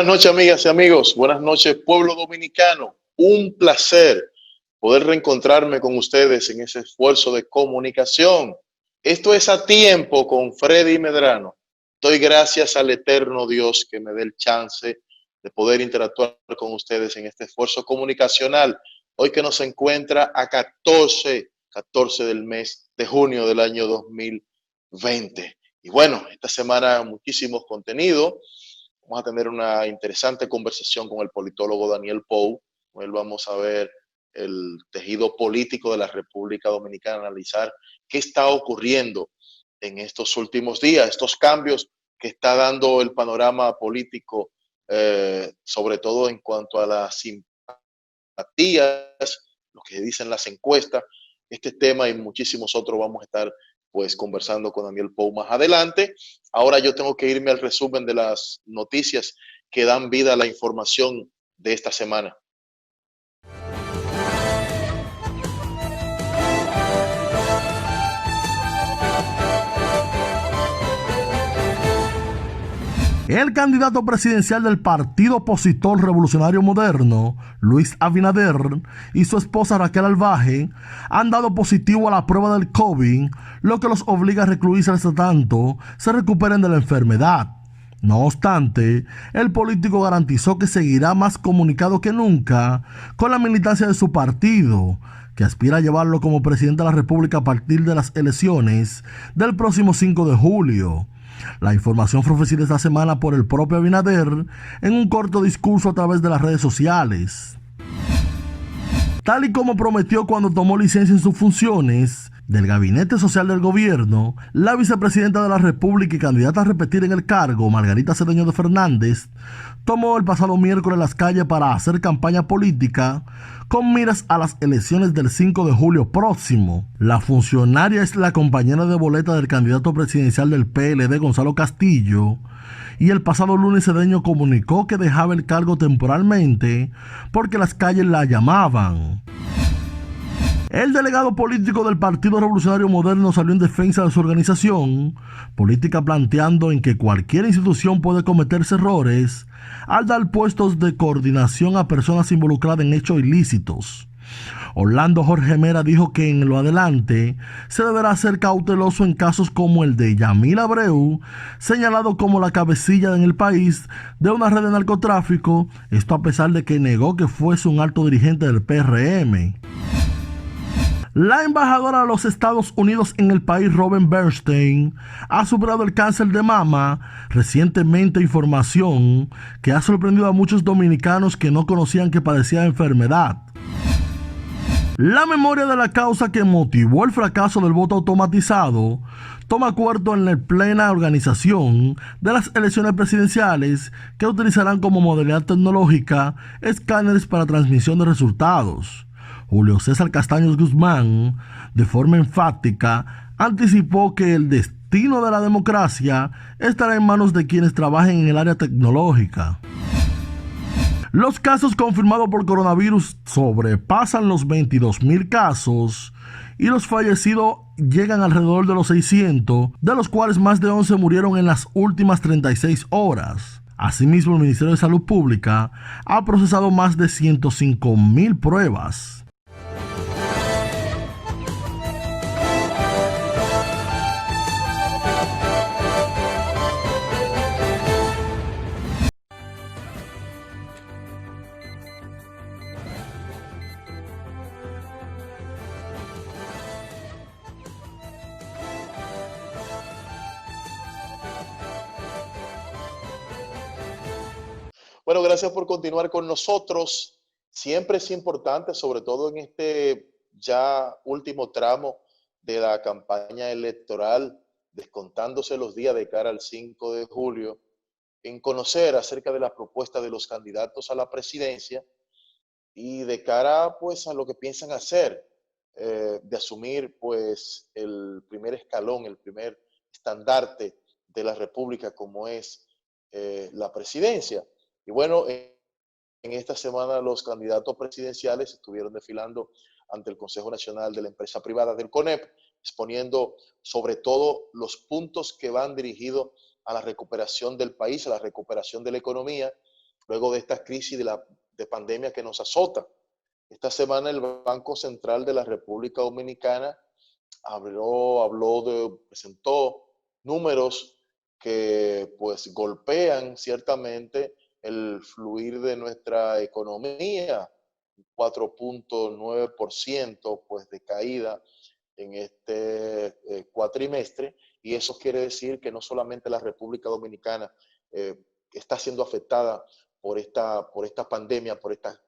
Buenas noches, amigas y amigos. Buenas noches, pueblo dominicano. Un placer poder reencontrarme con ustedes en ese esfuerzo de comunicación. Esto es A Tiempo con Freddy Medrano. Doy gracias al eterno Dios que me dé el chance de poder interactuar con ustedes en este esfuerzo comunicacional. Hoy que nos encuentra a 14 del mes de junio del año 2020. Y bueno, esta semana muchísimos contenidos. Vamos a tener una interesante conversación con el politólogo Daniel Pou. Con él vamos a ver el tejido político de la República Dominicana, analizar qué está ocurriendo en estos últimos días, estos cambios que está dando el panorama político, sobre todo en cuanto a las simpatías, lo que dicen las encuestas. Este tema y muchísimos otros vamos a estar pues conversando con Daniel Pou más adelante. Ahora yo tengo que irme al resumen de las noticias que dan vida a la información de esta semana. El candidato presidencial del Partido Opositor Revolucionario Moderno, Luis Abinader, y su esposa Raquel Albaje han dado positivo a la prueba del COVID, lo que los obliga a recluirse hasta tanto se recuperen de la enfermedad. No obstante, el político garantizó que seguirá más comunicado que nunca con la militancia de su partido, que aspira a llevarlo como presidente de la República a partir de las elecciones del próximo 5 de julio. La información fue ofrecida esta semana por el propio Abinader en un corto discurso a través de las redes sociales. Tal y como prometió cuando tomó licencia en sus funciones del Gabinete Social del Gobierno, la vicepresidenta de la República y candidata a repetir en el cargo, Margarita Cedeño de Fernández, tomó el pasado miércoles las calles para hacer campaña política con miras a las elecciones del 5 de julio próximo. La funcionaria es la compañera de boleta del candidato presidencial del PLD, Gonzalo Castillo, y el pasado lunes Cedeño comunicó que dejaba el cargo temporalmente porque las calles la llamaban. El delegado político del Partido Revolucionario Moderno salió en defensa de su organización política, planteando en que cualquier institución puede cometerse errores al dar puestos de coordinación a personas involucradas en hechos ilícitos. Orlando Jorge Mera dijo que en lo adelante se deberá ser cauteloso en casos como el de Yamil Abreu, señalado como la cabecilla en el país de una red de narcotráfico, esto a pesar de que negó que fuese un alto dirigente del PRM. La embajadora de los Estados Unidos en el país, Robin Bernstein, ha superado el cáncer de mama recientemente, información que ha sorprendido a muchos dominicanos que no conocían que padecía la enfermedad. La memoria de la causa que motivó el fracaso del voto automatizado toma cuarto en la plena organización de las elecciones presidenciales, que utilizarán como modalidad tecnológica escáneres para transmisión de resultados. Julio César Castaños Guzmán, de forma enfática, anticipó que el destino de la democracia estará en manos de quienes trabajen en el área tecnológica. Los casos confirmados por coronavirus sobrepasan los 22,000 casos y los fallecidos llegan alrededor de los 600, de los cuales más de 11 murieron en las últimas 36 horas. Asimismo, el Ministerio de Salud Pública ha procesado más de 105,000 pruebas. Bueno, gracias por continuar con nosotros. Siempre es importante, sobre todo en este ya último tramo de la campaña electoral, descontándose los días de cara al 5 de julio, en conocer acerca de las propuestas de los candidatos a la presidencia y de cara pues a lo que piensan hacer, de asumir pues el primer escalón, el primer estandarte de la República, como es la presidencia. Y bueno, en esta semana los candidatos presidenciales estuvieron desfilando ante el Consejo Nacional de la Empresa Privada del CONEP, exponiendo sobre todo los puntos que van dirigidos a la recuperación del país, a la recuperación de la economía luego de esta crisis de pandemia que nos azota. Esta semana el Banco Central de la República Dominicana presentó números que pues golpean ciertamente el fluir de nuestra economía, 4.9% pues de caída en este cuatrimestre, y eso quiere decir que no solamente la República Dominicana está siendo afectada por esta pandemia, por esta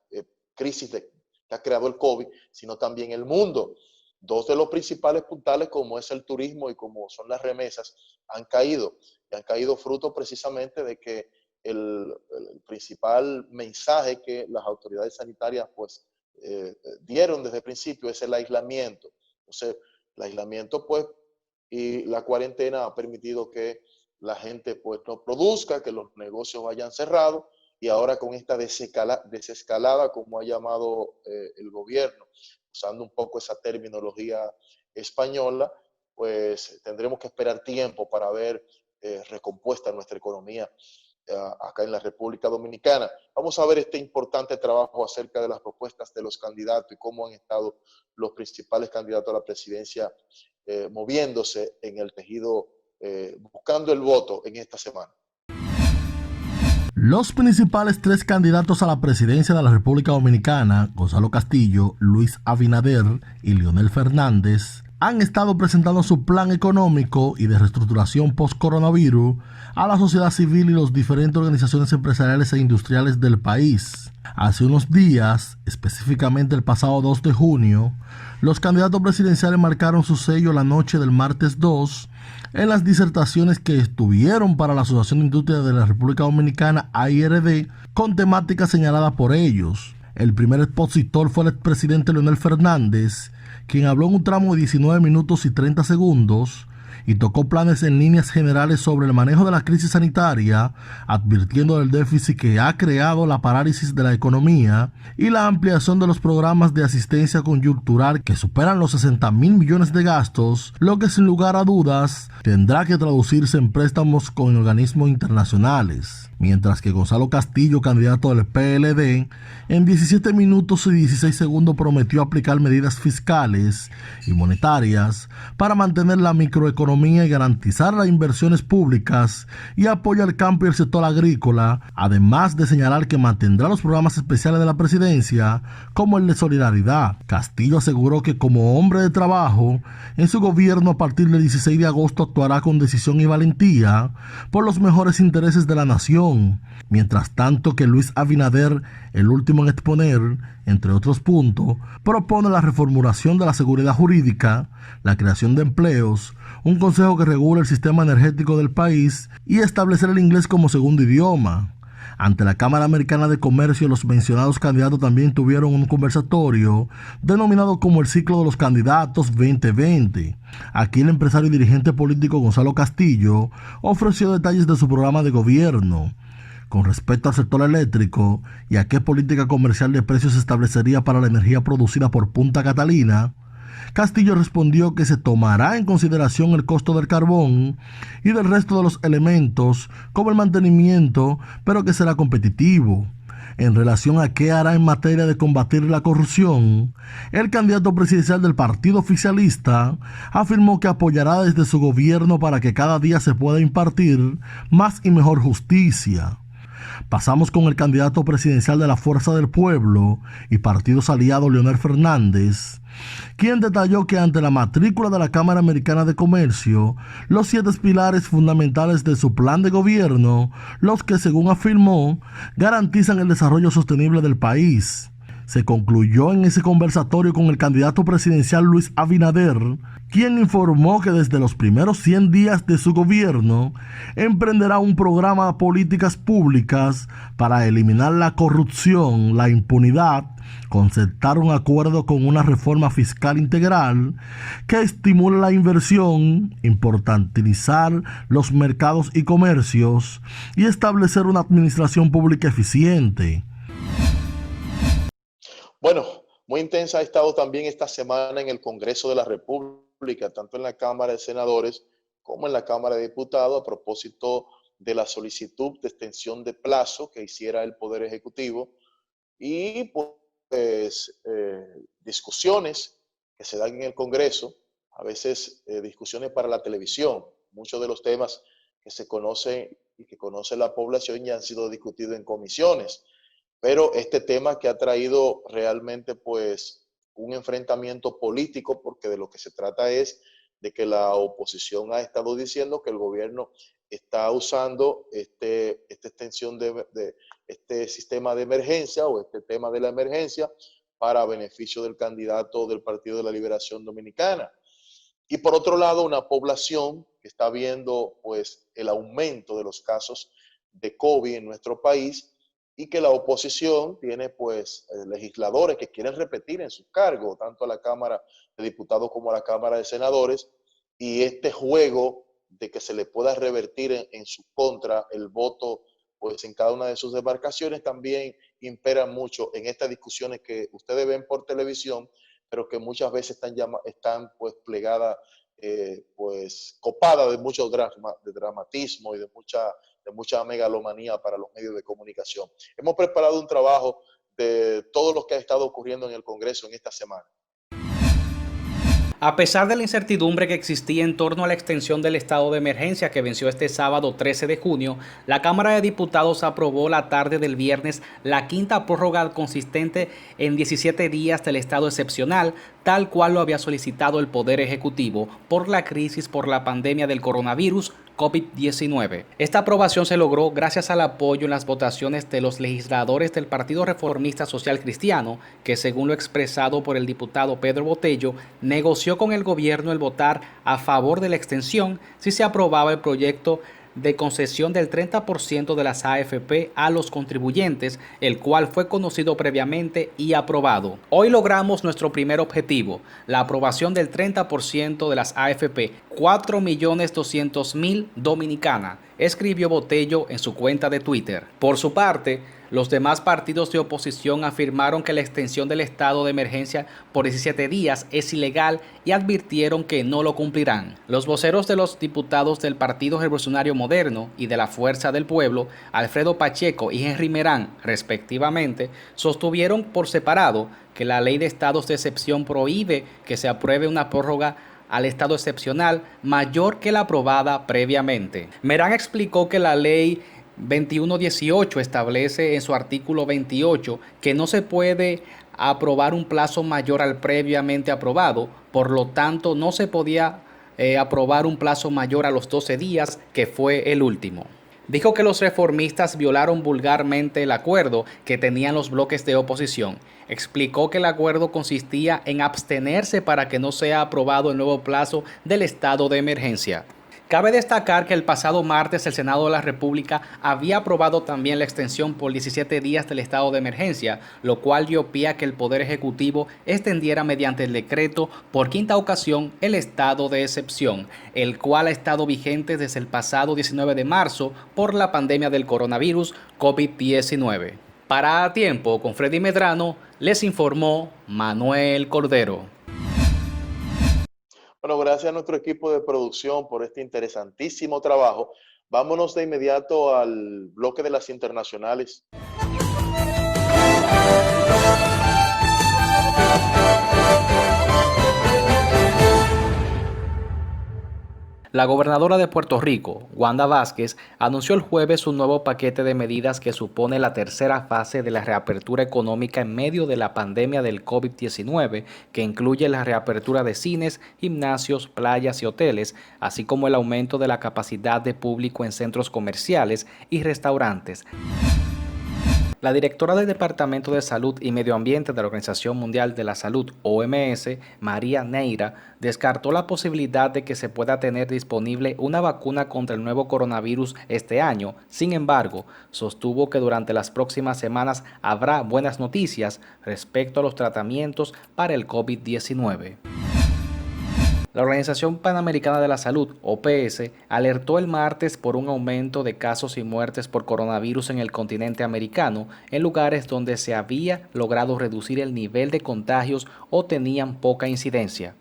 crisis que ha creado el COVID, sino también el mundo. Dos de los principales puntales, como es el turismo y como son las remesas, han caído, y han caído fruto precisamente de que el principal mensaje que las autoridades sanitarias pues dieron desde el principio es el aislamiento. Entonces, el aislamiento pues y la cuarentena ha permitido que la gente pues no produzca, que los negocios vayan cerrados, y ahora con esta desescalada, como ha llamado el gobierno, usando un poco esa terminología española, pues tendremos que esperar tiempo para ver recompuesta nuestra economía acá en la República Dominicana. Vamos a ver este importante trabajo acerca de las propuestas de los candidatos y cómo han estado los principales candidatos a la presidencia moviéndose en el tejido, buscando el voto en esta semana. Los principales tres candidatos a la presidencia de la República Dominicana, Gonzalo Castillo, Luis Abinader y Leonel Fernández, han estado presentando su plan económico y de reestructuración post-coronavirus a la sociedad civil y las diferentes organizaciones empresariales e industriales del país. Hace unos días, específicamente el pasado 2 de junio, los candidatos presidenciales marcaron su sello la noche del martes 2 en las disertaciones que estuvieron para la Asociación de Industria de la República Dominicana, AIRD, con temáticas señaladas por ellos. El primer expositor fue el expresidente Leonel Fernández, quien habló en un tramo de 19 minutos y 30 segundos y tocó planes en líneas generales sobre el manejo de la crisis sanitaria, advirtiendo del déficit que ha creado la parálisis de la economía y la ampliación de los programas de asistencia coyuntural que superan los 60,000 millones de gastos, lo que sin lugar a dudas tendrá que traducirse en préstamos con organismos internacionales. Mientras que Gonzalo Castillo, candidato del PLD, en 17 minutos y 16 segundos prometió aplicar medidas fiscales y monetarias para mantener la microeconomía y garantizar las inversiones públicas y apoyar al campo y el sector agrícola, además de señalar que mantendrá los programas especiales de la presidencia como el de solidaridad. Castillo aseguró que como hombre de trabajo, en su gobierno a partir del 16 de agosto actuará con decisión y valentía por los mejores intereses de la nación. Mientras tanto que Luis Abinader, el último en exponer, entre otros puntos, propone la reformulación de la seguridad jurídica, la creación de empleos, un consejo que regule el sistema energético del país y establecer el inglés como segundo idioma. Ante la Cámara Americana de Comercio, los mencionados candidatos también tuvieron un conversatorio denominado como el Ciclo de los Candidatos 2020. Aquí el empresario y dirigente político Gonzalo Castillo ofreció detalles de su programa de gobierno. Con respecto al sector eléctrico y a qué política comercial de precios se establecería para la energía producida por Punta Catalina, Castillo respondió que se tomará en consideración el costo del carbón y del resto de los elementos como el mantenimiento, pero que será competitivo. En relación a qué hará en materia de combatir la corrupción, el candidato presidencial del partido oficialista afirmó que apoyará desde su gobierno para que cada día se pueda impartir más y mejor justicia. Pasamos con el candidato presidencial de la Fuerza del Pueblo y partidos aliados Leonel Fernández, quien detalló que ante la matrícula de la Cámara Americana de Comercio, los 7 pilares fundamentales de su plan de gobierno, los que según afirmó, garantizan el desarrollo sostenible del país. Se concluyó en ese conversatorio con el candidato presidencial Luis Abinader, quien informó que desde los primeros 100 días de su gobierno emprenderá un programa de políticas públicas para eliminar la corrupción, la impunidad, concertar un acuerdo con una reforma fiscal integral que estimule la inversión, importantizar los mercados y comercios y establecer una administración pública eficiente. Bueno, muy intensa ha estado también esta semana en el Congreso de la República, tanto en la Cámara de Senadores como en la Cámara de Diputados, a propósito de la solicitud de extensión de plazo que hiciera el Poder Ejecutivo y pues discusiones que se dan en el Congreso, a veces discusiones para la televisión. Muchos de los temas que se conocen y que conoce la población ya han sido discutidos en comisiones, pero este tema que ha traído realmente pues un enfrentamiento político, porque de lo que se trata es de que la oposición ha estado diciendo que el gobierno está usando esta extensión de este sistema de emergencia o este tema de la emergencia para beneficio del candidato del Partido de la Liberación Dominicana. Y por otro lado, una población que está viendo pues el aumento de los casos de COVID en nuestro país y que la oposición tiene pues legisladores que quieren repetir en sus cargos, tanto a la Cámara de Diputados como a la Cámara de Senadores, y este juego de que se le pueda revertir en su contra el voto pues en cada una de sus demarcaciones también impera mucho en estas discusiones que ustedes ven por televisión, pero que muchas veces están pues plegadas, pues copadas de mucho dramatismo y de mucha megalomanía para los medios de comunicación. Hemos preparado un trabajo de todo lo que ha estado ocurriendo en el Congreso en esta semana. A pesar de la incertidumbre que existía en torno a la extensión del estado de emergencia que venció este sábado 13 de junio, la Cámara de Diputados aprobó la tarde del viernes la quinta prórroga consistente en 17 días del estado excepcional, tal cual lo había solicitado el Poder Ejecutivo por la crisis por la pandemia del coronavirus COVID-19. Esta aprobación se logró gracias al apoyo en las votaciones de los legisladores del Partido Reformista Social Cristiano, que según lo expresado por el diputado Pedro Botello, negoció con el gobierno el votar a favor de la extensión si se aprobaba el proyecto de concesión del 30% de las AFP a los contribuyentes, el cual fue conocido previamente y aprobado. Hoy logramos nuestro primer objetivo, la aprobación del 30% de las AFP, 4.200.000 dominicanas, escribió Botello en su cuenta de Twitter. Por su parte, los demás partidos de oposición afirmaron que la extensión del estado de emergencia por 17 días es ilegal y advirtieron que no lo cumplirán. Los voceros de los diputados del Partido Revolucionario Moderno y de la Fuerza del Pueblo, Alfredo Pacheco y Henry Merán, respectivamente, sostuvieron por separado que la ley de estados de excepción prohíbe que se apruebe una prórroga al estado excepcional mayor que la aprobada previamente. Merán explicó que la ley 2118 establece en su artículo 28 que no se puede aprobar un plazo mayor al previamente aprobado, por lo tanto no se podía aprobar un plazo mayor a los 12 días, que fue el último. Dijo que los reformistas violaron vulgarmente el acuerdo que tenían los bloques de oposición. Explicó que el acuerdo consistía en abstenerse para que no sea aprobado el nuevo plazo del estado de emergencia. Cabe destacar que el pasado martes el Senado de la República había aprobado también la extensión por 17 días del estado de emergencia, lo cual dio pie a que el Poder Ejecutivo extendiera mediante el decreto por quinta ocasión el estado de excepción, el cual ha estado vigente desde el pasado 19 de marzo por la pandemia del coronavirus COVID-19. Para A Tiempo con Freddy Medrano, les informó Manuel Cordero. Bueno, gracias a nuestro equipo de producción por este interesantísimo trabajo. Vámonos de inmediato al bloque de las internacionales. La gobernadora de Puerto Rico, Wanda Vázquez, anunció el jueves un nuevo paquete de medidas que supone la tercera fase de la reapertura económica en medio de la pandemia del COVID-19, que incluye la reapertura de cines, gimnasios, playas y hoteles, así como el aumento de la capacidad de público en centros comerciales y restaurantes. La directora del Departamento de Salud y Medio Ambiente de la Organización Mundial de la Salud, OMS, María Neira, descartó la posibilidad de que se pueda tener disponible una vacuna contra el nuevo coronavirus este año. Sin embargo, sostuvo que durante las próximas semanas habrá buenas noticias respecto a los tratamientos para el COVID-19. La Organización Panamericana de la Salud, OPS, alertó el martes por un aumento de casos y muertes por coronavirus en el continente americano, en lugares donde se había logrado reducir el nivel de contagios o tenían poca incidencia.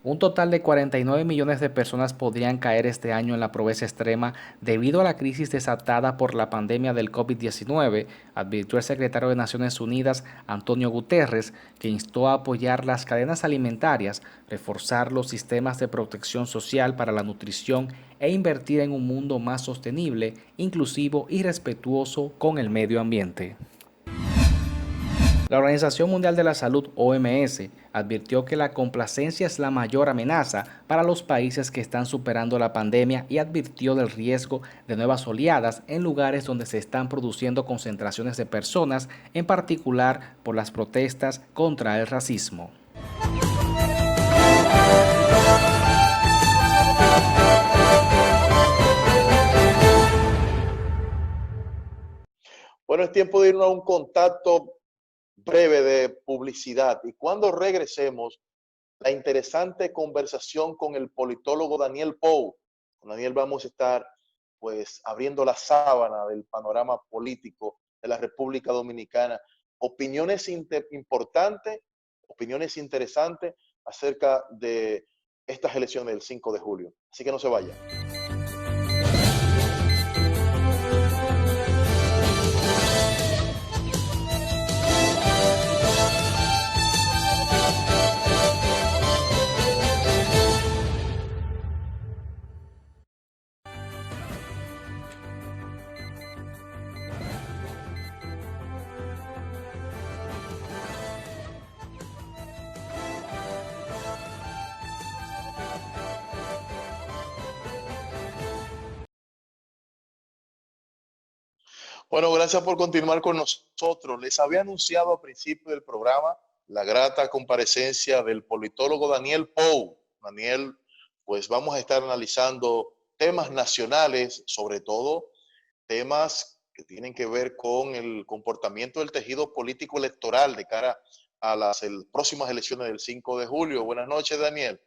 Un total de 49 millones de personas podrían caer este año en la pobreza extrema debido a la crisis desatada por la pandemia del COVID-19, advirtió el secretario de Naciones Unidas, Antonio Guterres, que instó a apoyar las cadenas alimentarias, reforzar los sistemas de protección social para la nutrición e invertir en un mundo más sostenible, inclusivo y respetuoso con el medio ambiente. La Organización Mundial de la Salud, OMS, advirtió que la complacencia es la mayor amenaza para los países que están superando la pandemia y advirtió del riesgo de nuevas oleadas en lugares donde se están produciendo concentraciones de personas, en particular por las protestas contra el racismo. Bueno, es tiempo de irnos a un contacto breve de publicidad y cuando regresemos, la interesante conversación con el politólogo Daniel Pou. Con Daniel vamos a estar pues abriendo la sábana del panorama político de la República Dominicana. Opiniones importantes, opiniones interesantes acerca de estas elecciones del 5 de julio. Así que no se vayan. Bueno, gracias por continuar con nosotros. Les había anunciado al principio del programa la grata comparecencia del politólogo Daniel Pou. Daniel, pues vamos a estar analizando temas nacionales, sobre todo temas que tienen que ver con el comportamiento del tejido político electoral de cara a las próximas elecciones del 5 de julio. Buenas noches, Daniel.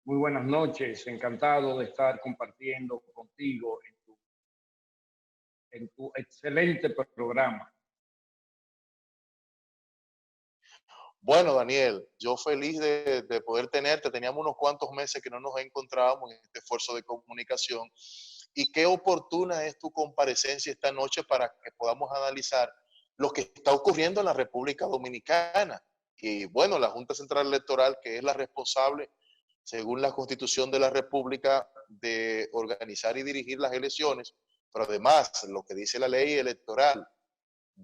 Muy buenas noches, encantado de estar compartiendo contigo en tu excelente programa. Bueno, Daniel, yo feliz de poder tenerte. Teníamos unos cuantos meses que no nos encontrábamos en este esfuerzo de comunicación. Y qué oportuna es tu comparecencia esta noche para que podamos analizar lo que está ocurriendo en la República Dominicana. Y bueno, la Junta Central Electoral, que es la responsable, según la Constitución de la República, de organizar y dirigir las elecciones, pero además lo que dice la ley electoral,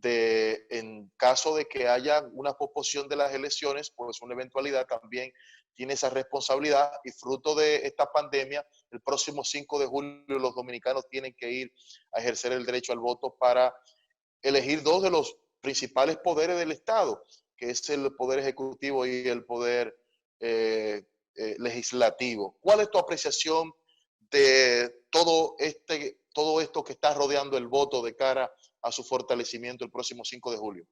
en caso de que haya una posposición de las elecciones, pues una eventualidad también tiene esa responsabilidad y fruto de esta pandemia, el próximo 5 de julio los dominicanos tienen que ir a ejercer el derecho al voto para elegir dos de los principales poderes del Estado, que es el poder ejecutivo y el poder legislativo. ¿Cuál es tu apreciación de todo esto que está rodeando el voto de cara a su fortalecimiento el próximo 5 de julio?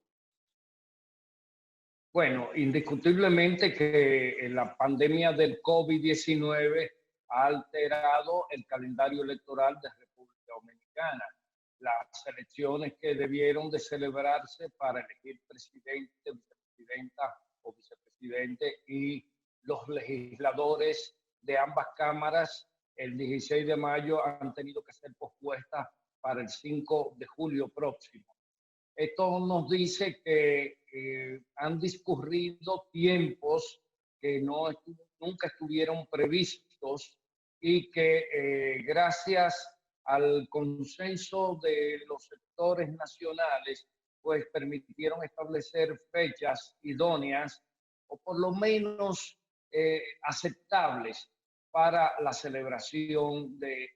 Bueno, indiscutiblemente que la pandemia del COVID-19 ha alterado el calendario electoral de República Dominicana. Las elecciones que debieron de celebrarse para elegir presidente, vicepresidenta o vicepresidente y los legisladores de ambas cámaras el 16 de mayo han tenido que ser pospuestas para el 5 de julio próximo. Esto nos dice que han discurrido tiempos que nunca estuvieron previstos y que gracias al consenso de los sectores nacionales, pues permitieron establecer fechas idóneas o por lo menos aceptables para la celebración de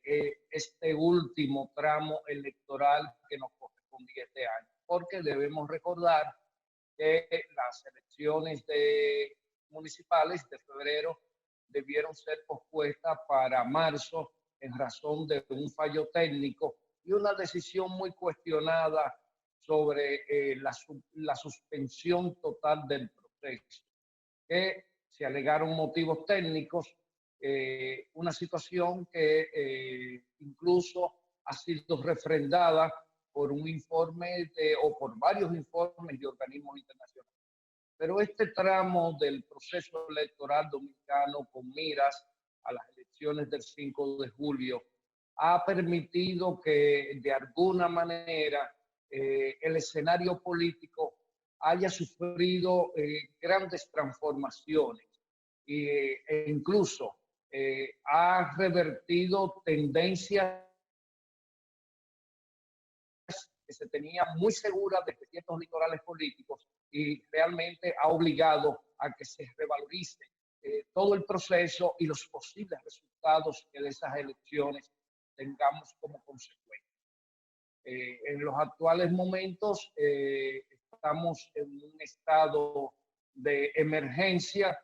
este último tramo electoral que nos correspondía este año. Porque debemos recordar que las elecciones municipales de febrero debieron ser pospuestas para marzo en razón de un fallo técnico y una decisión muy cuestionada sobre la suspensión total del proceso, que se alegaron motivos técnicos, una situación que incluso ha sido refrendada por un informe o por varios informes de organismos internacionales. Pero este tramo del proceso electoral dominicano con miras a las elecciones del 5 de julio ha permitido que de alguna manera el escenario político haya sufrido grandes transformaciones e incluso ha revertido tendencias que se tenía muy seguras de ciertos litorales políticos y realmente ha obligado a que se revalorice todo el proceso y los posibles resultados que de esas elecciones tengamos como consecuencia. En los actuales momentos estamos en un estado de emergencia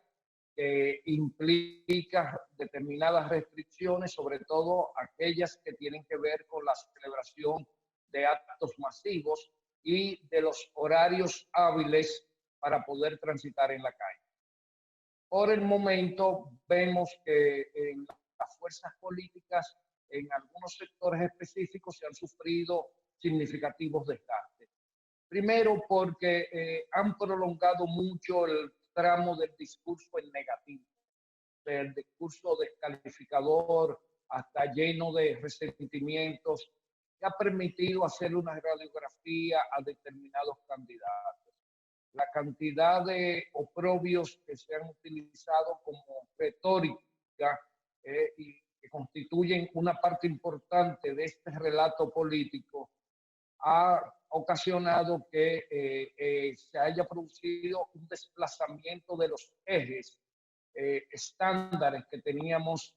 que implica determinadas restricciones, sobre todo aquellas que tienen que ver con la celebración de actos masivos y de los horarios hábiles para poder transitar en la calle. Por el momento vemos que en las fuerzas políticas, en algunos sectores específicos, se han sufrido significativos desgastes. Primero porque han prolongado mucho el tramo del discurso en negativo, del discurso descalificador, hasta lleno de resentimientos, que ha permitido hacer una radiografía a determinados candidatos. La cantidad de oprobios que se han utilizado como retórica y que constituyen una parte importante de este relato político ha ocasionado que se haya producido un desplazamiento de los ejes estándares que teníamos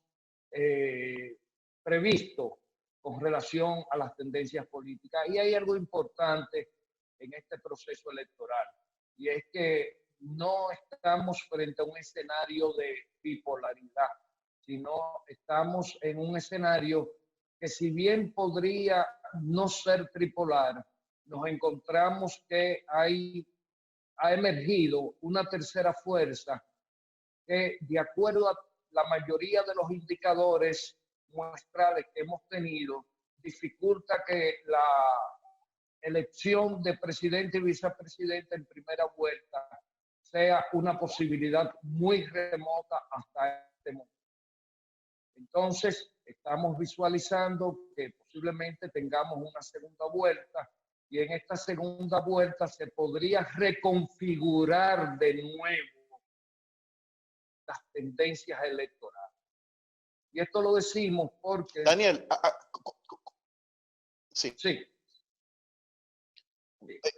previsto con relación a las tendencias políticas. Y hay algo importante en este proceso electoral, y es que no estamos frente a un escenario de bipolaridad, sino estamos en un escenario que, si bien podría no ser tripolar, nos encontramos que ha emergido una tercera fuerza que, de acuerdo a la mayoría de los indicadores muestrales que hemos tenido, dificulta que la elección de presidente y vicepresidente en primera vuelta sea una posibilidad muy remota hasta este momento. Entonces, estamos visualizando que posiblemente tengamos una segunda vuelta, y en esta segunda vuelta se podría reconfigurar de nuevo las tendencias electorales. Y esto lo decimos porque... Daniel, sí. Sí.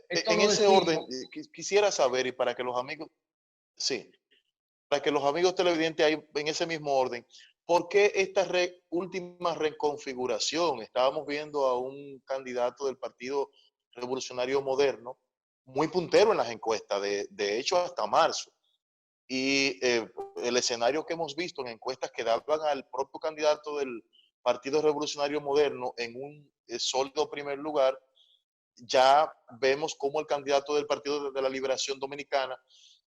En ese orden, quisiera saber, y para que los amigos, sí, para que los amigos televidentes ahí en ese mismo orden, ¿por qué esta última reconfiguración? Estábamos viendo a un candidato del Partido Revolucionario Moderno muy puntero en las encuestas, de hecho hasta marzo. Y el escenario que hemos visto en encuestas que daban al propio candidato del Partido Revolucionario Moderno en un sólido primer lugar, ya vemos cómo el candidato del Partido de la Liberación Dominicana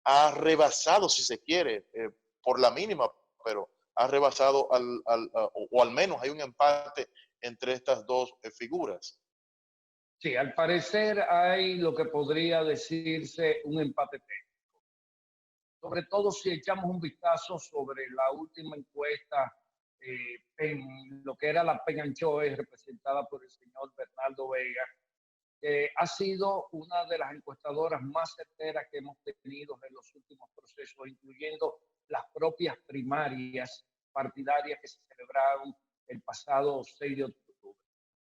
ha rebasado, si se quiere, por la mínima, pero ha rebasado o al menos hay un empate entre estas dos figuras. Sí, al parecer hay lo que podría decirse un empate técnico. Sobre todo si echamos un vistazo sobre la última encuesta en lo que era la Peñanchoe, representada por el señor Bernardo Vega, ha sido una de las encuestadoras más certeras que hemos tenido en los últimos procesos, incluyendo las propias primarias partidarias que se celebraron el pasado 6 de octubre.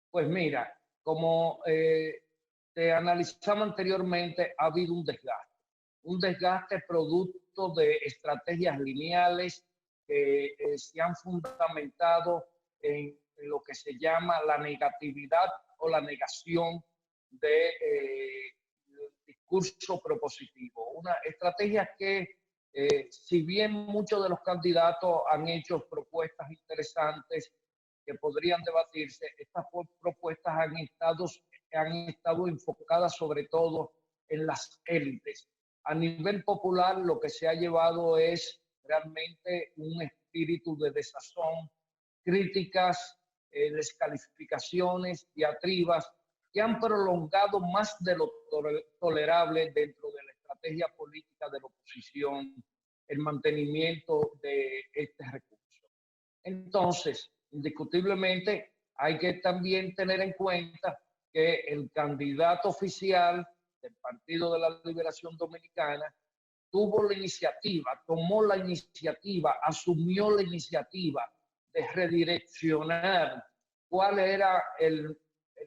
Pues mira, como te analizaba anteriormente, ha habido un desgaste producto de estrategias lineales que se han fundamentado en lo que se llama la negatividad o la negación del discurso propositivo. Una estrategia que, si bien muchos de los candidatos han hecho propuestas interesantes que podrían debatirse, estas propuestas han estado enfocadas sobre todo en las élites. A nivel popular, lo que se ha llevado es realmente un espíritu de desazón, críticas, descalificaciones, diatribas, que han prolongado más de lo tolerable dentro de la estrategia estrategia política de la oposición el mantenimiento de este recurso. Entonces, indiscutiblemente, hay que también tener en cuenta que el candidato oficial del Partido de la Liberación Dominicana tuvo la iniciativa, tomó la iniciativa, asumió la iniciativa de redireccionar cuál era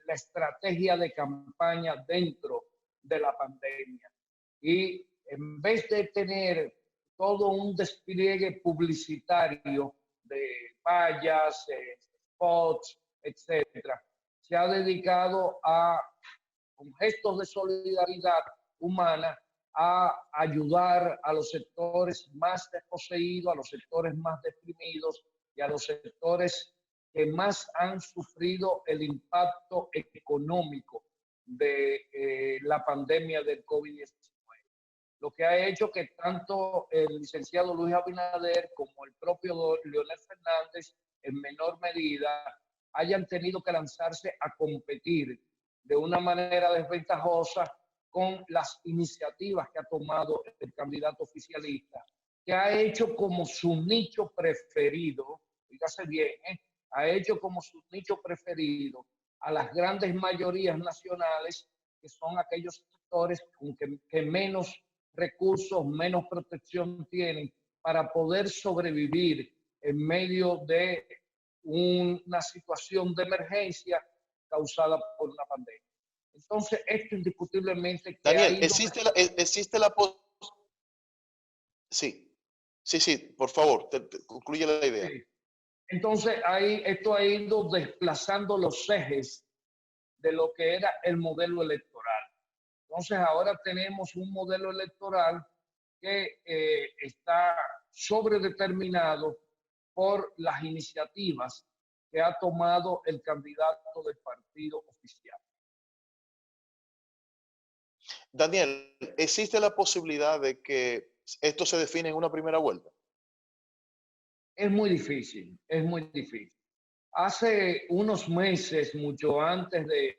la estrategia de campaña dentro de la pandemia. Y en vez de tener todo un despliegue publicitario de vallas, spots, etcétera, se ha dedicado a, con gestos de solidaridad humana, a ayudar a los sectores más desposeídos, a los sectores más deprimidos y a los sectores que más han sufrido el impacto económico de la pandemia del COVID-19. Lo que ha hecho que tanto el licenciado Luis Abinader como el propio Leonel Fernández, en menor medida, hayan tenido que lanzarse a competir de una manera desventajosa con las iniciativas que ha tomado el candidato oficialista, que ha hecho como su nicho preferido, fíjase bien, ha hecho como su nicho preferido a las grandes mayorías nacionales, que son aquellos sectores que menos recursos, menos protección tienen para poder sobrevivir en medio de una situación de emergencia causada por una pandemia. Entonces, esto indiscutiblemente que Daniel, existe la sí, sí, por favor, concluye la idea. Sí. Entonces, esto ha ido desplazando los ejes de lo que era el modelo electoral. Entonces, ahora tenemos un modelo electoral que está sobredeterminado por las iniciativas que ha tomado el candidato del partido oficial. Daniel, ¿existe la posibilidad de que esto se define en una primera vuelta? Es muy difícil, es muy difícil. Hace unos meses, mucho antes de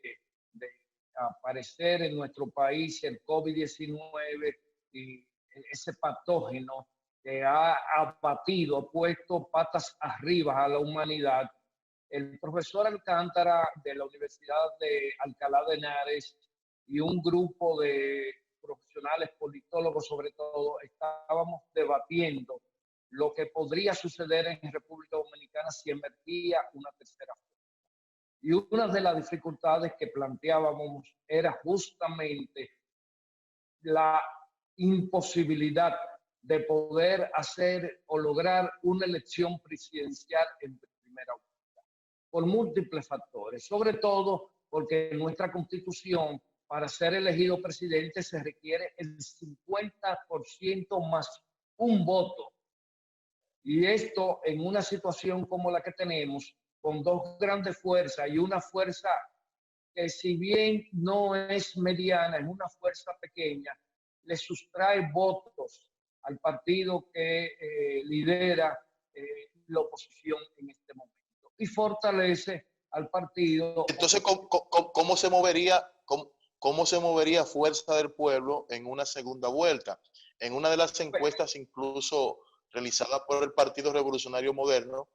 aparecer en nuestro país el COVID-19 y ese patógeno que ha abatido, ha puesto patas arriba a la humanidad, el profesor Alcántara de la Universidad de Alcalá de Henares y un grupo de profesionales, politólogos sobre todo, estábamos debatiendo lo que podría suceder en República Dominicana si emergía una tercera fuerza. Y una de las dificultades que planteábamos era justamente la imposibilidad de poder hacer o lograr una elección presidencial en primera vuelta, por múltiples factores, sobre todo porque en nuestra Constitución, para ser elegido presidente se requiere el 50% más un voto. Y esto en una situación como la que tenemos, con dos grandes fuerzas y una fuerza que si bien no es mediana, es una fuerza pequeña, le sustrae votos al partido que lidera la oposición en este momento y fortalece al partido. Entonces, ¿cómo se movería, cómo se movería Fuerza del Pueblo en una segunda vuelta? En una de las encuestas, incluso realizada por el Partido Revolucionario Moderno,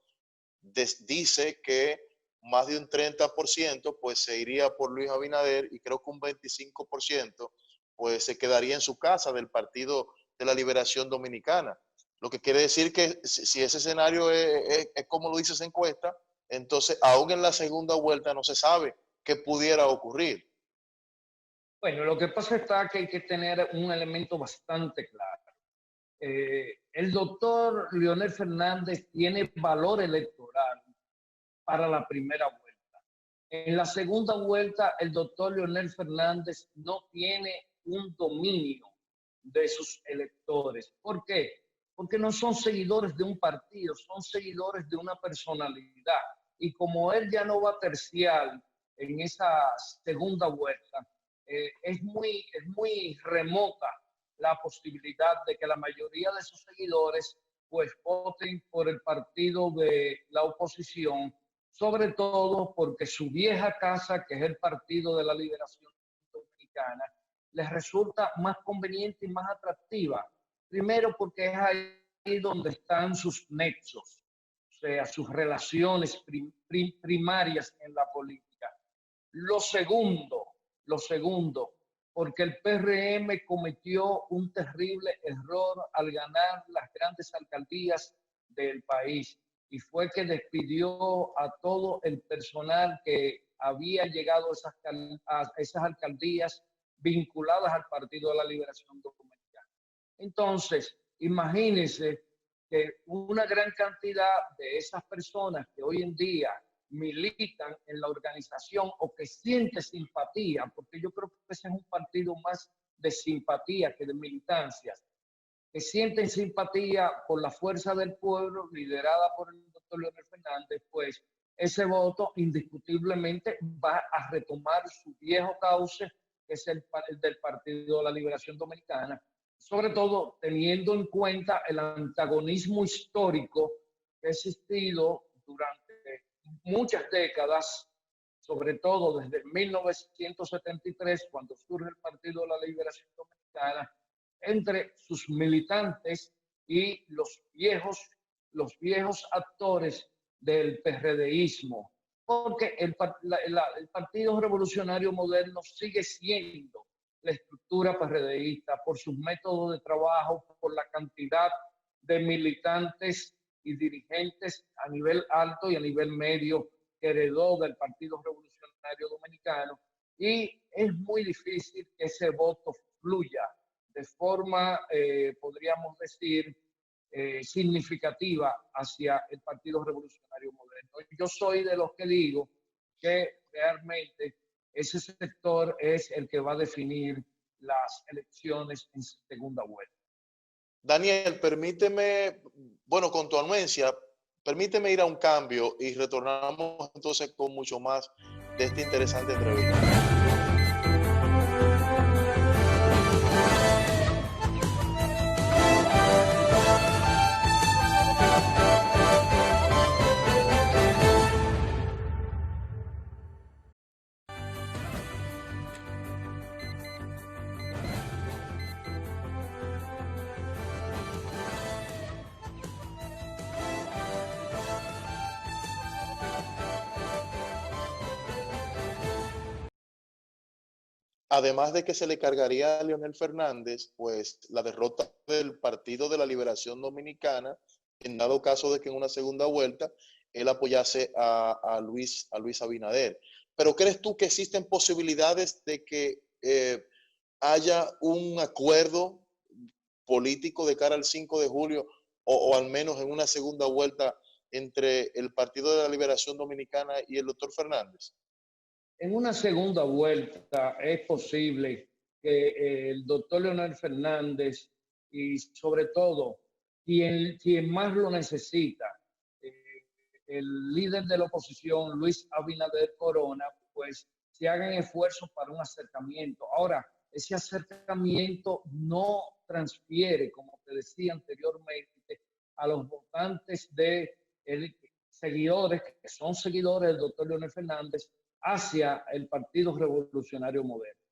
dice que más de un 30% pues se iría por Luis Abinader y creo que un 25% pues se quedaría en su casa del Partido de la Liberación Dominicana. Lo que quiere decir que si ese escenario es como lo dice esa encuesta, entonces aún en la segunda vuelta no se sabe qué pudiera ocurrir. Bueno, lo que pasa está que hay que tener un elemento bastante claro. El doctor Leonel Fernández tiene valor electoral para la primera vuelta. En la segunda vuelta, el doctor Leonel Fernández no tiene un dominio de sus electores. ¿Por qué? Porque no son seguidores de un partido, son seguidores de una personalidad. Y como él ya no va a terciar en esa segunda vuelta, es muy remota la posibilidad de que la mayoría de sus seguidores pues voten por el partido de la oposición, sobre todo porque su vieja casa, que es el Partido de la Liberación Dominicana, les resulta más conveniente y más atractiva. Primero porque es ahí donde están sus nexos, o sea, sus relaciones primarias en la política. Lo segundo, porque el PRM cometió un terrible error al ganar las grandes alcaldías del país, y fue que despidió a todo el personal que había llegado a esas alcaldías vinculadas al Partido de la Liberación Dominicana. Entonces, imagínense que una gran cantidad de esas personas que hoy en día militan en la organización o que sienten simpatía, porque yo creo que ese es un partido más de simpatía que de militancias, que sienten simpatía por la fuerza del pueblo liderada por el doctor Leonel Fernández, pues ese voto indiscutiblemente va a retomar su viejo cauce, que es el del Partido de la Liberación Dominicana, sobre todo teniendo en cuenta el antagonismo histórico que ha existido durante muchas décadas, sobre todo desde 1973, cuando surge el Partido de la Liberación Dominicana, entre sus militantes y los viejos actores del PRDismo, porque el Partido Revolucionario Moderno sigue siendo la estructura PRDista por sus métodos de trabajo, por la cantidad de militantes y dirigentes a nivel alto y a nivel medio que heredó del Partido Revolucionario Dominicano, y es muy difícil que ese voto fluya de forma, podríamos decir, significativa hacia el Partido Revolucionario Moderno. Yo soy de los que digo que realmente ese sector es el que va a definir las elecciones en segunda vuelta. Daniel, permíteme, bueno, con tu anuencia, permíteme ir a un cambio y retornamos entonces con mucho más de esta interesante entrevista. Además de que se le cargaría a Leonel Fernández, pues la derrota del Partido de la Liberación Dominicana, en dado caso de que en una segunda vuelta él apoyase a Luis Abinader. Pero ¿crees tú que existen posibilidades de que haya un acuerdo político de cara al 5 de julio o al menos en una segunda vuelta entre el Partido de la Liberación Dominicana y el doctor Fernández? En una segunda vuelta es posible que el doctor Leonel Fernández y sobre todo quien más lo necesita, el líder de la oposición, Luis Abinader Corona, pues se hagan esfuerzos para un acercamiento. Ahora, ese acercamiento no transfiere, como te decía anteriormente, a los votantes de seguidores, que son seguidores del doctor Leonel Fernández, hacia el Partido Revolucionario Moderno.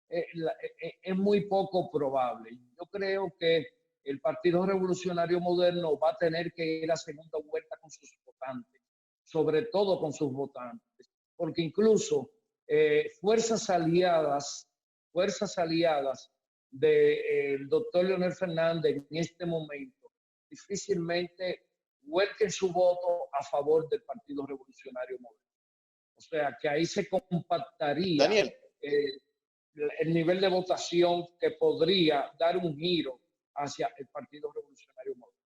Es muy poco probable. Yo creo que el Partido Revolucionario Moderno va a tener que ir a segunda vuelta con sus votantes, sobre todo con sus votantes, porque incluso fuerzas aliadas del doctor Leonel Fernández en este momento difícilmente vuelquen su voto a favor del Partido Revolucionario Moderno. O sea, que ahí se compactaría Daniel, el nivel de votación que podría dar un giro hacia el Partido Revolucionario Moderno.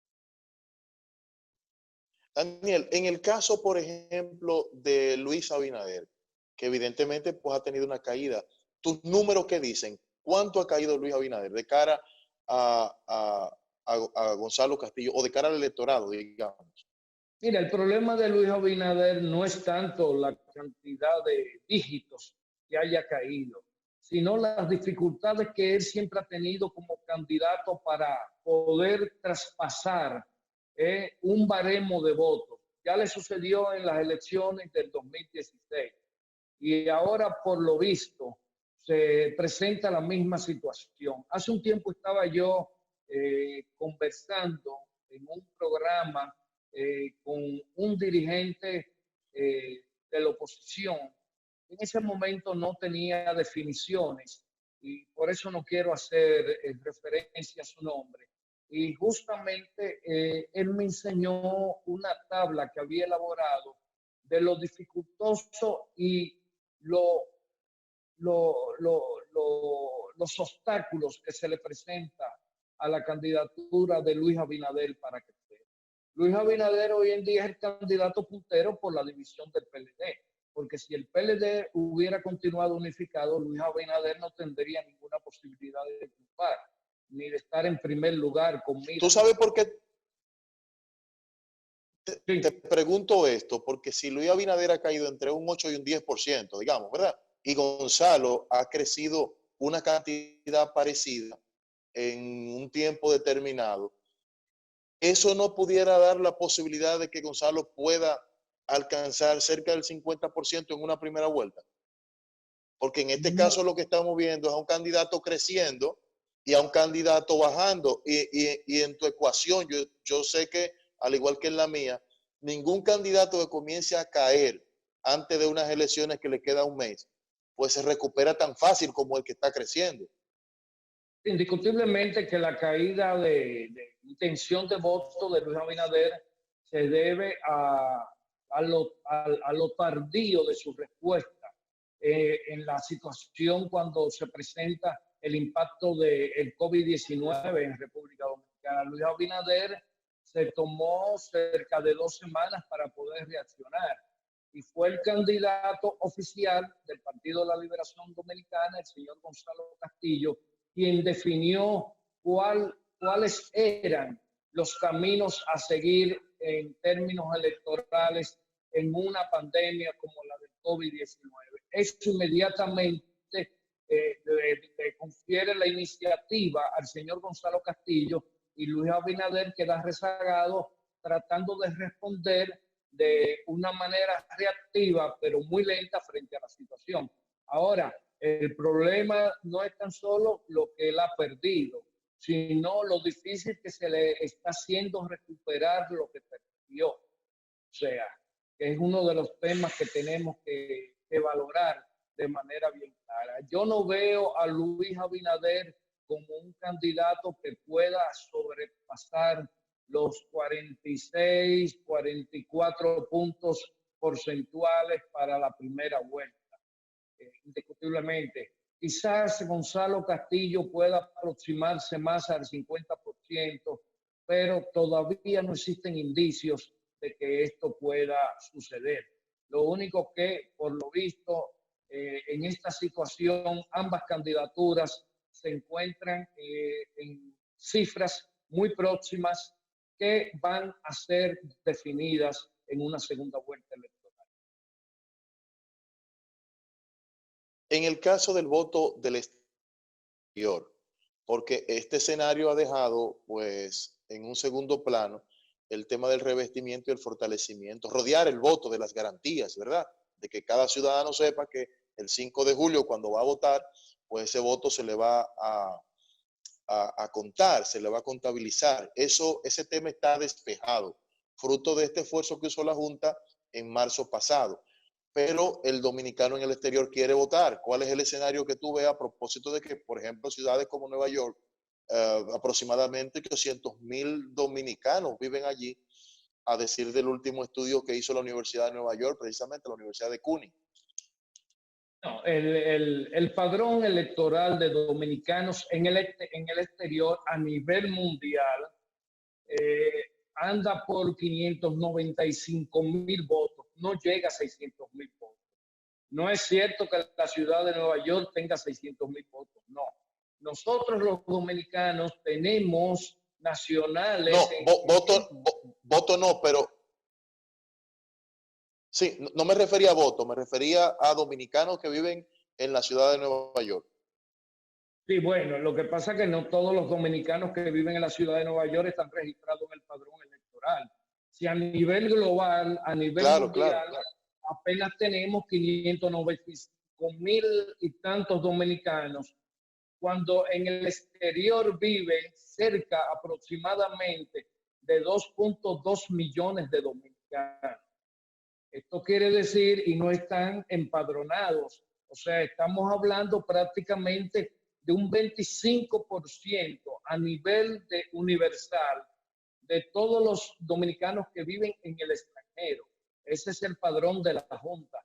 Daniel, en el caso, por ejemplo, de Luis Abinader, que evidentemente pues, ha tenido una caída, ¿tus números qué dicen? ¿Cuánto ha caído Luis Abinader de cara a Gonzalo Castillo o de cara al electorado, digamos? Mira, el problema de Luis Abinader no es tanto la cantidad de dígitos que haya caído, sino las dificultades que él siempre ha tenido como candidato para poder traspasar un baremo de votos. Ya le sucedió en las elecciones del 2016 y ahora por lo visto se presenta la misma situación. Hace un tiempo estaba yo conversando en un programa con un dirigente de la oposición. En ese momento no tenía definiciones y por eso no quiero hacer referencia a su nombre. Y justamente él me enseñó una tabla que había elaborado de lo dificultoso y los obstáculos que se le presenta a la candidatura de Luis Abinader para crecer. Luis Abinader hoy en día es el candidato puntero por la división del PLD, porque si el PLD hubiera continuado unificado, Luis Abinader no tendría ninguna posibilidad de triunfar, ni de estar en primer lugar conmigo. ¿Tú sabes por qué Sí. te pregunto esto? Porque si Luis Abinader ha caído entre un 8 y un 10%, digamos, ¿verdad? Y Gonzalo ha crecido una cantidad parecida en un tiempo determinado, ¿eso no pudiera dar la posibilidad de que Gonzalo pueda alcanzar cerca del 50% en una primera vuelta? Porque en este caso lo que estamos viendo es a un candidato creciendo y a un candidato bajando. Y en tu ecuación, yo sé que, al igual que en la mía, ningún candidato que comience a caer antes de unas elecciones que le queda un mes, pues se recupera tan fácil como el que está creciendo. Indiscutiblemente que la caída de intención de voto de Luis Abinader se debe a lo tardío de su respuesta en la situación cuando se presenta el impacto del COVID-19 en República Dominicana. Luis Abinader se tomó cerca de 2 semanas para poder reaccionar y fue el candidato oficial del Partido de la Liberación Dominicana, el señor Gonzalo Castillo, quien definió cuáles eran los caminos a seguir en términos electorales en una pandemia como la del COVID-19. Eso inmediatamente le confiere la iniciativa al señor Gonzalo Castillo y Luis Abinader queda rezagado tratando de responder de una manera reactiva, pero muy lenta frente a la situación. Ahora, el problema no es tan solo lo que él ha perdido, sino lo difícil que se le está haciendo recuperar lo que perdió. O sea, que es uno de los temas que tenemos que valorar de manera bien clara. Yo no veo a Luis Abinader como un candidato que pueda sobrepasar los 46, 44 puntos porcentuales para la primera vuelta. Indiscutiblemente. Quizás Gonzalo Castillo pueda aproximarse más al 50%, pero todavía no existen indicios de que esto pueda suceder. Lo único que, por lo visto, en esta situación, ambas candidaturas se encuentran en cifras muy próximas que van a ser definidas en una segunda vuelta electoral. En el caso del voto del exterior, porque este escenario ha dejado, pues, en un segundo plano el tema del revestimiento y el fortalecimiento, rodear el voto de las garantías, ¿verdad? De que cada ciudadano sepa que el 5 de julio, cuando va a votar, pues ese voto se le va a contar, se le va a contabilizar. Ese tema está despejado, fruto de este esfuerzo que hizo la Junta en marzo pasado. Pero el dominicano en el exterior quiere votar. ¿Cuál es el escenario que tú ves a propósito de que, por ejemplo, ciudades como Nueva York, aproximadamente 800,000 dominicanos viven allí, a decir del último estudio que hizo la Universidad de Nueva York, precisamente la Universidad de CUNY? No, el padrón electoral de dominicanos en el exterior a nivel mundial anda por 595,000 votos, no llega a 600,000 votos. No es cierto que la ciudad de Nueva York tenga 600,000 votos, no. Nosotros los dominicanos tenemos nacionales. No, voto no, pero sí, no me refería a voto, me refería a dominicanos que viven en la ciudad de Nueva York. Sí, bueno, lo que pasa es que no todos los dominicanos que viven en la ciudad de Nueva York están registrados en el padrón electoral. Si a nivel global, a nivel mundial, claro. Apenas tenemos 595 5.000 y tantos dominicanos, cuando en el exterior vive cerca aproximadamente de 2.2 millones de dominicanos. Esto quiere decir, y no están empadronados, o sea, estamos hablando prácticamente de un 25% a nivel de universal de todos los dominicanos que viven en el extranjero. Ese es el padrón de la Junta.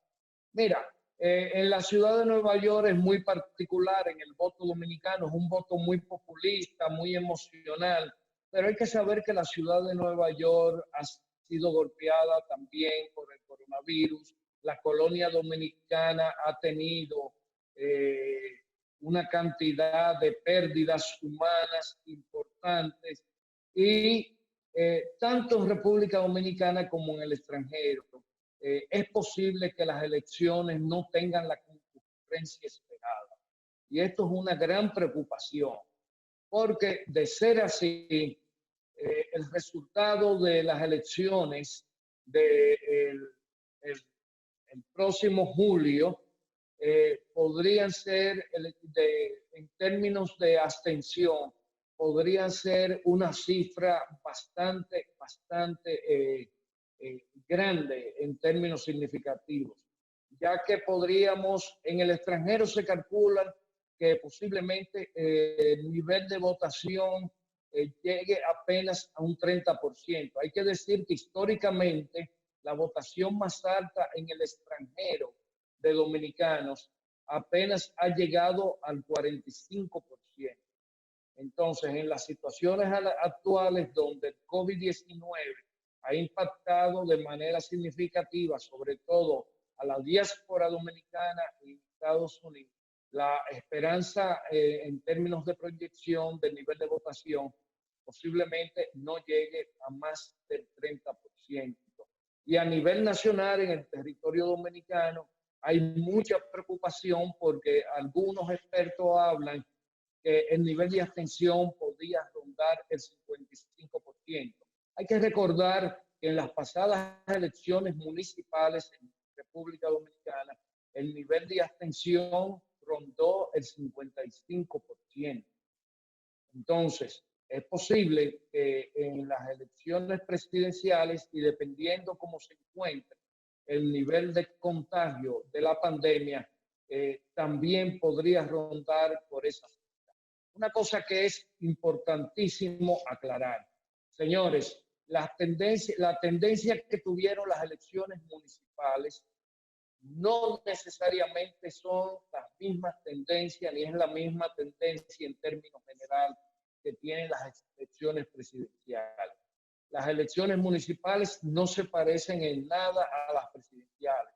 Mira, en la ciudad de Nueva York es muy particular en el voto dominicano, es un voto muy populista, muy emocional, pero hay que saber que la ciudad de Nueva York ha sido golpeada también por el coronavirus. La colonia dominicana ha tenido una cantidad de pérdidas humanas importantes y tanto en República Dominicana como en el extranjero es posible que las elecciones no tengan la concurrencia esperada. Y esto es una gran preocupación, porque de ser así, el resultado de las elecciones del el próximo julio podrían ser, en términos de abstención, podrían ser una cifra bastante grande en términos significativos, ya que podríamos, en el extranjero se calcula que posiblemente el nivel de votación llegue apenas a un 30%. Hay que decir que históricamente la votación más alta en el extranjero de dominicanos apenas ha llegado al 45%. Entonces, en las situaciones actuales donde el COVID-19 ha impactado de manera significativa, sobre todo a la diáspora dominicana en Estados Unidos, la esperanza en términos de proyección del nivel de votación posiblemente no llegue a más del 30%. Y a nivel nacional, en el territorio dominicano, hay mucha preocupación porque algunos expertos hablan que el nivel de abstención podría rondar el 55%. Hay que recordar que en las pasadas elecciones municipales en República Dominicana, el nivel de abstención rondó el 55%. Entonces, es posible que en las elecciones presidenciales y dependiendo cómo se encuentre el nivel de contagio de la pandemia, también podría rondar por esa cifra. Una cosa que es importantísimo aclarar. Señores, la tendencia que tuvieron las elecciones municipales no necesariamente son las mismas tendencias ni es la misma tendencia en términos generales que tienen las elecciones presidenciales. Las elecciones municipales no se parecen en nada a las presidenciales.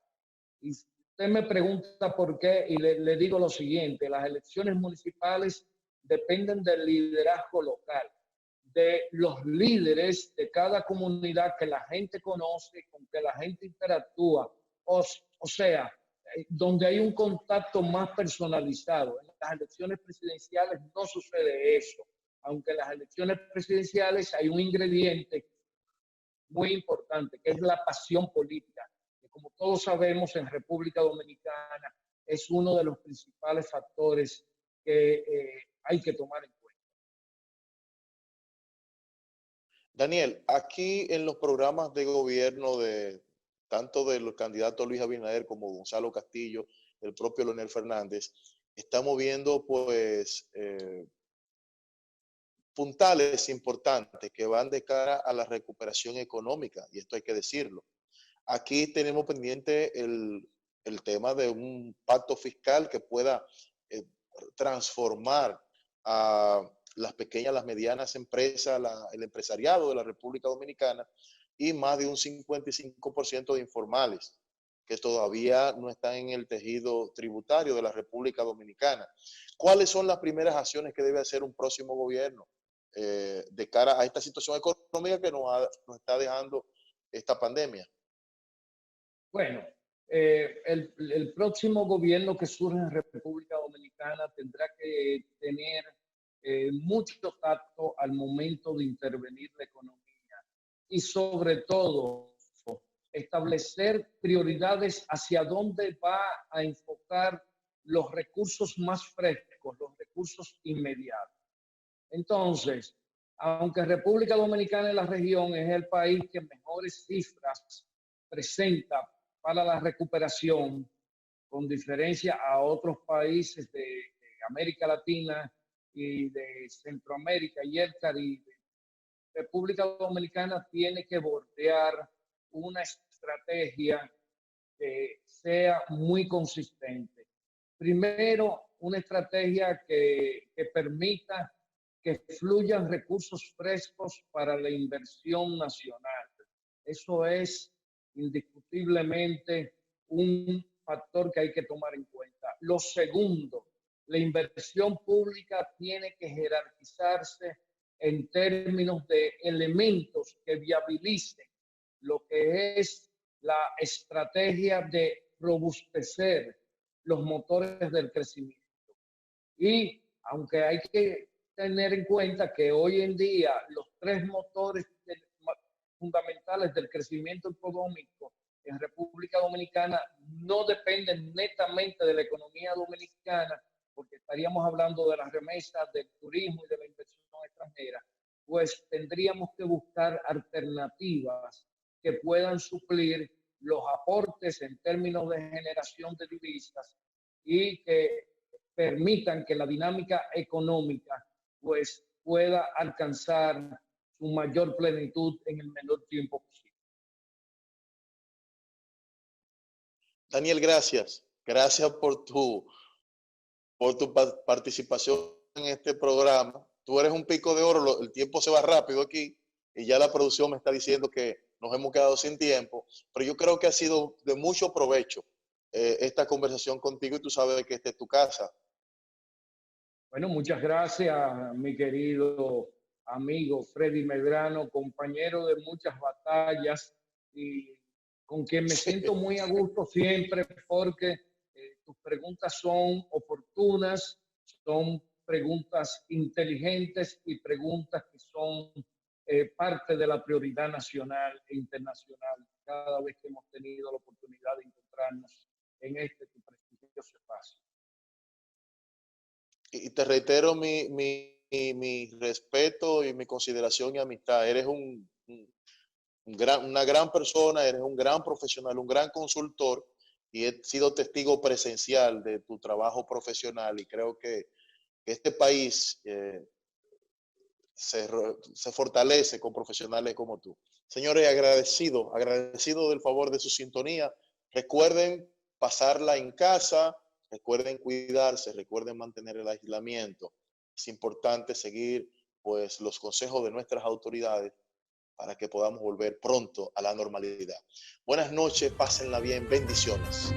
Y usted me pregunta por qué y le digo lo siguiente, las elecciones municipales dependen del liderazgo local, de los líderes de cada comunidad que la gente conoce, con que la gente interactúa, o sea, donde hay un contacto más personalizado. En las elecciones presidenciales no sucede eso, aunque en las elecciones presidenciales hay un ingrediente muy importante, que es la pasión política, que como todos sabemos en República Dominicana es uno de los principales factores que hay que tomar en cuenta. Daniel, aquí en los programas de gobierno de tanto del candidato Luis Abinader como Gonzalo Castillo, el propio Leonel Fernández, estamos viendo pues puntales importantes que van de cara a la recuperación económica, y esto hay que decirlo. Aquí tenemos pendiente el tema de un pacto fiscal que pueda transformar a las pequeñas, las medianas empresas, el empresariado de la República Dominicana, y más de un 55% de informales que todavía no están en el tejido tributario de la República Dominicana. ¿Cuáles son las primeras acciones que debe hacer un próximo gobierno de cara a esta situación económica que nos está dejando esta pandemia? Bueno, el próximo gobierno que surge en República Dominicana tendrá que tener mucho tacto al momento de intervenir la economía y sobre todo establecer prioridades hacia dónde va a enfocar los recursos más frescos, los recursos inmediatos. Entonces, aunque República Dominicana en la región es el país que mejores cifras presenta para la recuperación, con diferencia a otros países de América Latina y de Centroamérica y el Caribe, República Dominicana tiene que bordear una estrategia que sea muy consistente. Primero, una estrategia que permita que fluyan recursos frescos para la inversión nacional. Eso es indiscutiblemente un factor que hay que tomar en cuenta. Lo segundo, la inversión pública tiene que jerarquizarse en términos de elementos que viabilicen lo que es la estrategia de robustecer los motores del crecimiento. Y aunque hay que tener en cuenta que hoy en día los tres motores fundamentales del crecimiento económico en República Dominicana no dependen netamente de la economía dominicana, porque estaríamos hablando de las remesas, del turismo y de la inversión extranjera, pues tendríamos que buscar alternativas que puedan suplir los aportes en términos de generación de divisas y que permitan que la dinámica económica pues pueda alcanzar su mayor plenitud en el menor tiempo posible. Daniel, gracias. Gracias por tu participación en este programa. Tú eres un pico de oro, el tiempo se va rápido aquí y ya la producción me está diciendo que nos hemos quedado sin tiempo, pero yo creo que ha sido de mucho provecho esta conversación contigo y tú sabes que esta es tu casa. Bueno, muchas gracias, mi querido amigo Freddy Medrano, compañero de muchas batallas y con quien me siento muy a gusto siempre porque tus preguntas son oportunas, son preguntas inteligentes y preguntas que son parte de la prioridad nacional e internacional cada vez que hemos tenido la oportunidad de encontrarnos en este tu prestigioso espacio. Y te reitero mi respeto y mi consideración y amistad. Eres una gran persona, eres un gran profesional, un gran consultor y he sido testigo presencial de tu trabajo profesional y creo que este país se fortalece con profesionales como tú. Señores, agradecido del favor de su sintonía. Recuerden pasarla en casa, recuerden cuidarse, recuerden mantener el aislamiento. Es importante seguir pues los consejos de nuestras autoridades para que podamos volver pronto a la normalidad. Buenas noches, pásenla bien, bendiciones.